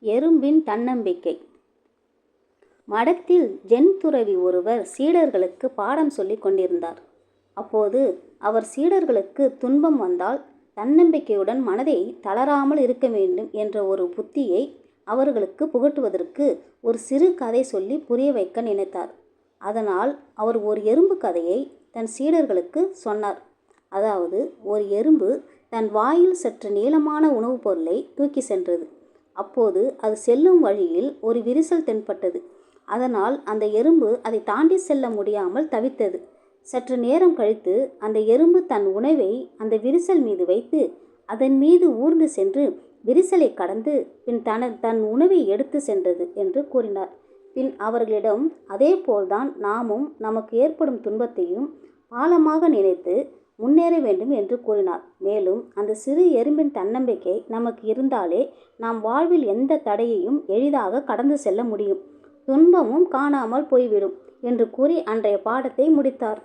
எறும்பின் தன்னம்பிக்கை. மடத்தில் ஜென் துறவி ஒருவர் சீடர்களுக்கு பாடம் சொல்லிக் கொண்டிருந்தார். அப்போது அவர் சீடர்களுக்கு துன்பம் வந்தால் தன்னம்பிக்கையுடன் மனதை தளராமல் இருக்க வேண்டும் என்ற ஒரு புத்தியை அவர்களுக்கு புகட்டுவதற்கு ஒரு சிறு கதை சொல்லி புரிய வைக்க நினைத்தார். அதனால் அவர் ஒரு எறும்பு கதையை தன் சீடர்களுக்கு சொன்னார். அதாவது, ஒரு எறும்பு தன் வாயில் சற்று நீளமான உணவுப் பொருளை தூக்கி சென்றது. அப்போது அது செல்லும் வழியில் ஒரு விரிசல் தென்பட்டது. அதனால் அந்த எறும்பு அதை தாண்டி செல்ல முடியாமல் தவித்தது. சற்று நேரம் கழித்து அந்த எறும்பு தன் உணவை அந்த விரிசல் மீது வைத்து அதன் மீது ஊர்ந்து சென்று விரிசலை கடந்து பின் தன் உணவை எடுத்து சென்றது என்று கூறினார். பின் அவர்களிடம், அதே போல்தான் நாமும் நமக்கு ஏற்படும் துன்பத்தையும் பாலமாக நினைத்து முன்னேற வேண்டும் என்று கூறினார். மேலும் அந்த சிறு எறும்பின் தன்னம்பிக்கை நமக்கு இருந்தாலே நாம் வாழ்வில் எந்த தடையையும் எளிதாக கடந்து செல்ல முடியும், துன்பமும் காணாமல் போய்விடும் என்று கூறி அன்றைய பாடத்தை முடித்தார்.